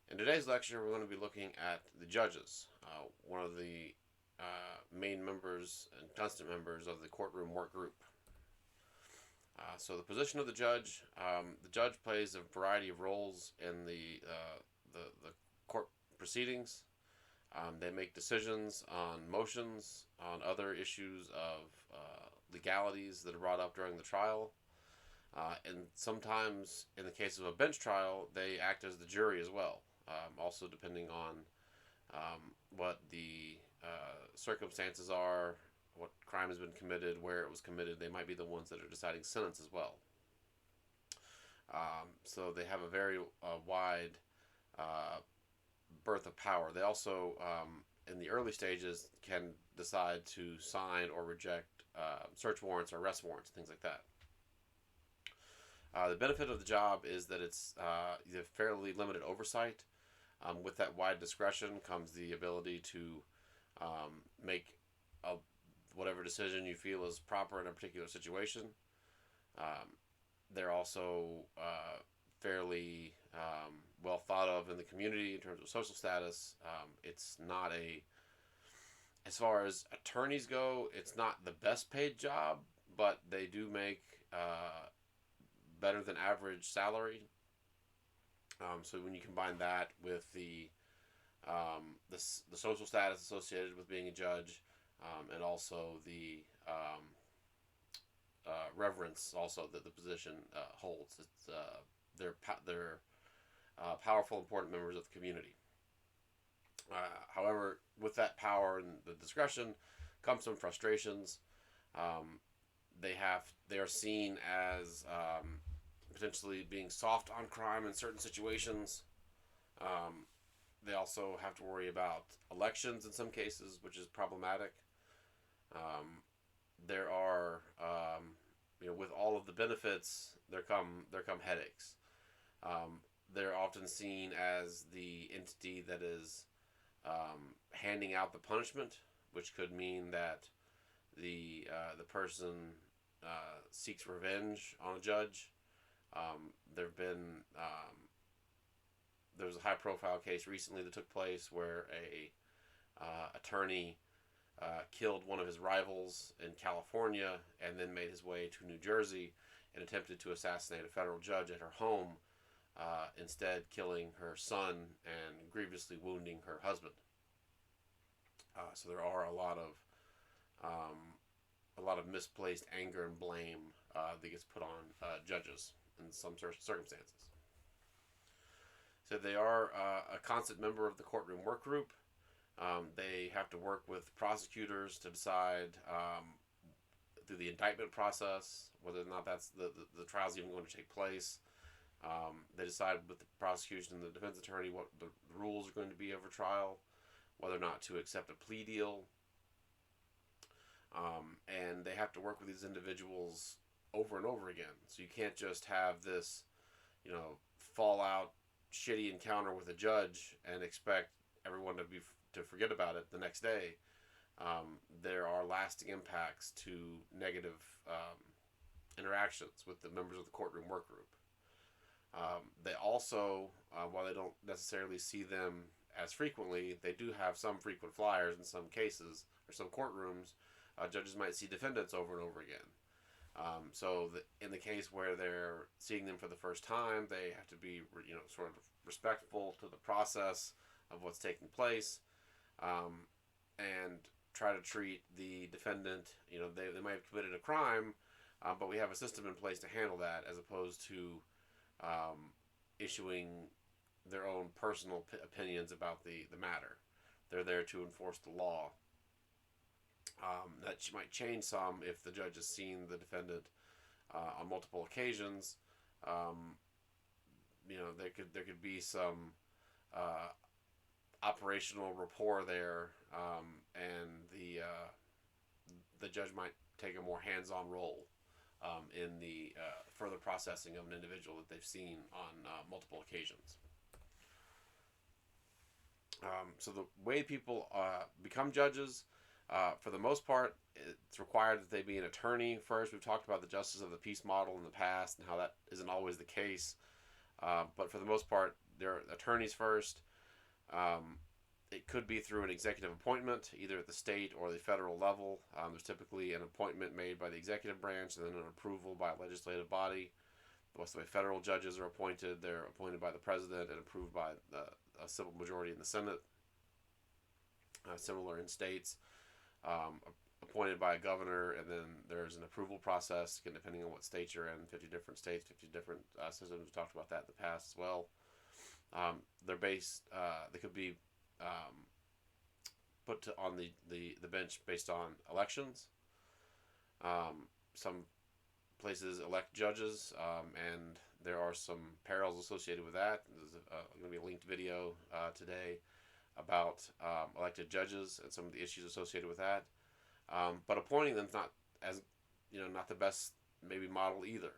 In today's lecture, we're going to be looking at the judges, one of the main members and constant members of the courtroom work group. So the position of the judge plays a variety of roles in the court proceedings. They make decisions on motions, on other issues of legalities that are brought up during the trial. And sometimes, in the case of a bench trial, they act as the jury as well, also depending on what the circumstances are, what crime has been committed, where it was committed. They might be the ones that are deciding sentence as well. So they have a very wide uh, birth of power. They also, in the early stages, can decide to sign or reject search warrants or arrest warrants, things like that. The benefit of the job is that it's you have fairly limited oversight. With that wide discretion comes the ability to make a, whatever decision you feel is proper in a particular situation. Um, they're also fairly well thought of in the community in terms of social status. It's not as far as attorneys go, it's not the best paid job, but they do make better than average salary. So when you combine that with the social status associated with being a judge, and also the reverence also that the position holds, they're powerful, important members of the community. However, with that power and the discretion comes some frustrations. Um, they are seen as potentially being soft on crime in certain situations. Um, they also have to worry about elections in some cases, which is problematic. Um, there are, with all of the benefits, there come headaches. Um, they're often seen as the entity that is handing out the punishment, which could mean that the person seeks revenge on a judge. There've been there was a high profile case recently that took place where a attorney killed one of his rivals in California and then made his way to New Jersey and attempted to assassinate a federal judge at her home, instead killing her son and grievously wounding her husband. So there are a lot of misplaced anger and blame that gets put on judges in some circumstances. So they are a constant member of the courtroom work group. They have to work with prosecutors to decide through the indictment process whether or not the trial's even going to take place. They decide with the prosecution and the defense attorney what the rules are going to be over trial, whether or not to accept a plea deal. And they have to work with these individuals over and over again. So you can't just have this, fallout, shitty encounter with a judge and expect everyone to forget about it the next day. There are lasting impacts to negative interactions with the members of the courtroom work group. They also, while they don't necessarily see them as frequently, they do have some frequent flyers in some cases or some courtrooms. Judges might see defendants over and over again. In the case where they're seeing them for the first time, they have to be, sort of respectful to the process of what's taking place, and try to treat the defendant. They might have committed a crime, but we have a system in place to handle that, as opposed to issuing their own personal opinions about the matter. They're there to enforce the law. That might change some if the judge has seen the defendant on multiple occasions. There could be some operational rapport there, and the judge might take a more hands-on role in the further processing of an individual that they've seen on multiple occasions. So the way people become judges, for the most part, it's required that they be an attorney first. We've talked about the justice of the peace model in the past and how that isn't always the case. But for the most part, their attorneys first. It could be through an executive appointment, either at the state or the federal level. There's typically an appointment made by the executive branch and then an approval by a legislative body. That's the way federal judges are appointed. They're appointed by the president and approved by a simple majority in the Senate. Similar in states, appointed by a governor, and then there's an approval process, depending on what state you're in. 50 different states, 50 different systems. We talked about that in the past as well. They're based. They could be put on the bench based on elections. Some places elect judges, and there are some perils associated with that. There's going to be a linked video today about elected judges and some of the issues associated with that. But appointing them is not, as not the best maybe model either.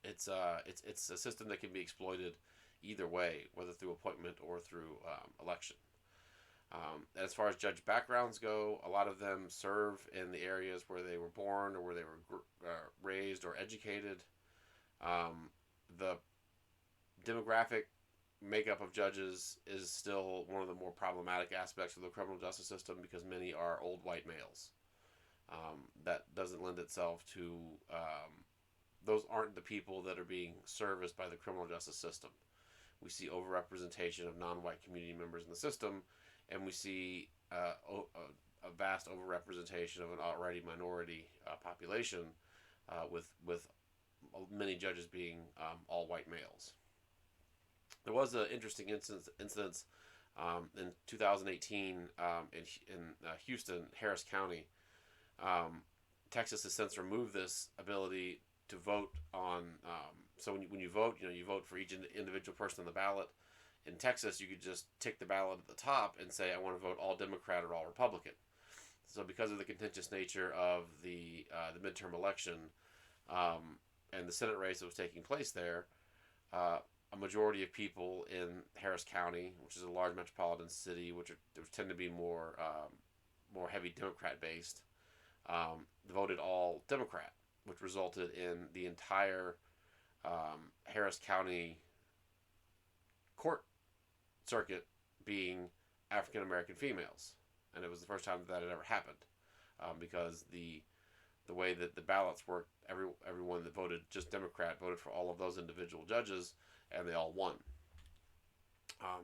It's a system that can be exploited either way, whether through appointment or through election. As far as judge backgrounds go, a lot of them serve in the areas where they were born or where they were raised or educated. The demographic makeup of judges is still one of the more problematic aspects of the criminal justice system because many are old white males. That doesn't lend itself to those aren't the people that are being serviced by the criminal justice system. We see overrepresentation of non-white community members in the system, and we see a vast overrepresentation of an already minority population, with many judges being all white males. There was an interesting incident in 2018 in Houston, Harris County. Texas has since removed this ability to vote on. So when you vote, you vote for each individual person on the ballot. In Texas, you could just tick the ballot at the top and say, I want to vote all Democrat or all Republican. So because of the contentious nature of the midterm election and the Senate race that was taking place there, a majority of people in Harris County, which is a large metropolitan city, which tend to be more heavy Democrat based, voted all Democrat, which resulted in the entire Harris County court circuit being African American females, and it was the first time that had ever happened, because the way that the ballots worked, everyone that voted just Democrat voted for all of those individual judges, and they all won.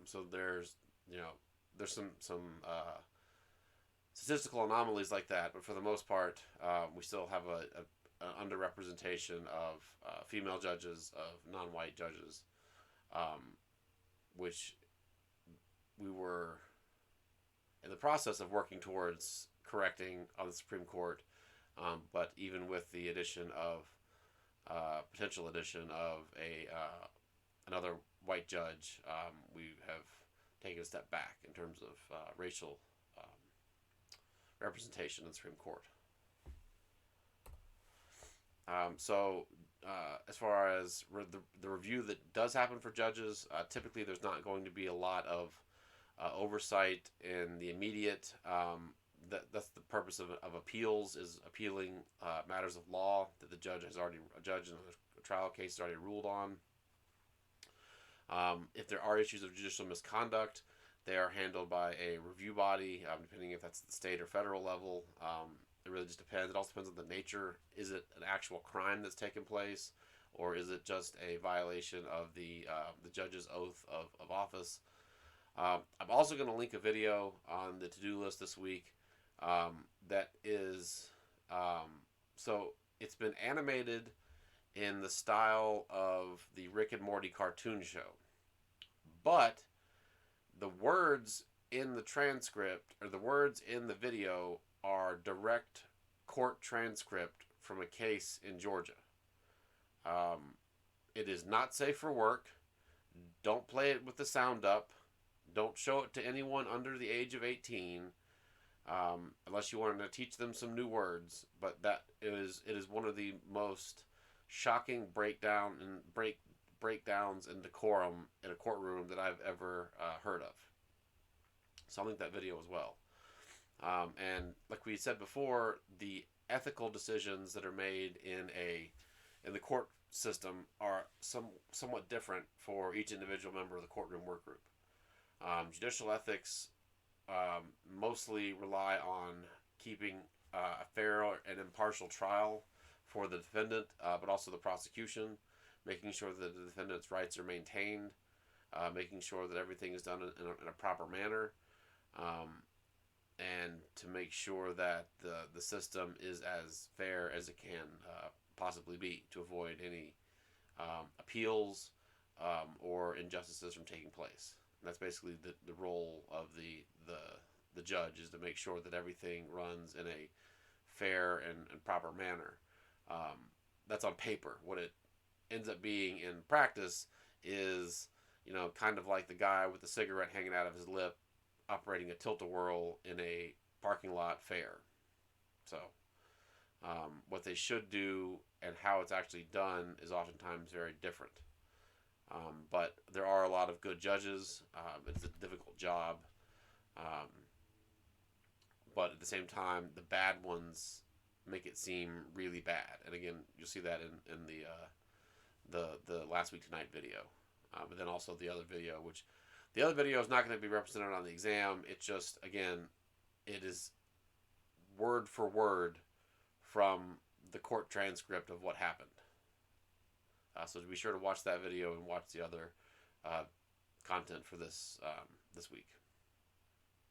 So there's some statistical anomalies like that, but for the most part, we still have an underrepresentation of female judges, of non-white judges, which we were in the process of working towards correcting on the Supreme Court. But even with the addition of potential addition of another white judge, we have taken a step back in terms of racial representation in the Supreme Court. As far as the review that does happen for judges, typically there's not going to be a lot of oversight in the immediate. That's the purpose of appeals, is appealing matters of law that a judge in a trial case has already ruled on. If there are issues of judicial misconduct, they are handled by a review body, depending if that's the state or federal level. It really just depends. It also depends on the nature. Is it an actual crime that's taken place, or is it just a violation of the judge's oath of office? I'm also going to link a video on the to-do list this week that is, so it's been animated in the style of the Rick and Morty cartoon show, but the words in the transcript, or the words in the video, are direct court transcript from a case in Georgia. It is not safe for work. Don't play it with the sound up. Don't show it to anyone under the age of 18, unless you want to teach them some new words. But it is one of the most shocking breakdowns in decorum in a courtroom that I've ever heard of. So I'll link that video as well. And like we said before, the ethical decisions that are made in the system are somewhat different for each individual member of the courtroom work group. Judicial ethics mostly rely on keeping a fair and impartial trial for the defendant, but also the prosecution, making sure that the defendant's rights are maintained, making sure that everything is done in a proper manner, um, and to make sure that the system is as fair as it can possibly be, to avoid any appeals or injustices from taking place. And that's basically the role of the judge, is to make sure that everything runs in a fair and proper manner. That's on paper. What it ends up being in practice is, kind of like the guy with the cigarette hanging out of his lip operating a tilt-a-whirl in a parking lot fair. So, what they should do and how it's actually done is oftentimes very different. But there are a lot of good judges. It's a difficult job. Um, but at the same time, the bad ones make it seem really bad. And again, you'll see that in the last week tonight video, but then also the other video, which the other video is not going to be represented on the exam. It's just, again, it is word for word from the court transcript of what happened. So be sure to watch that video and watch the other content for this week.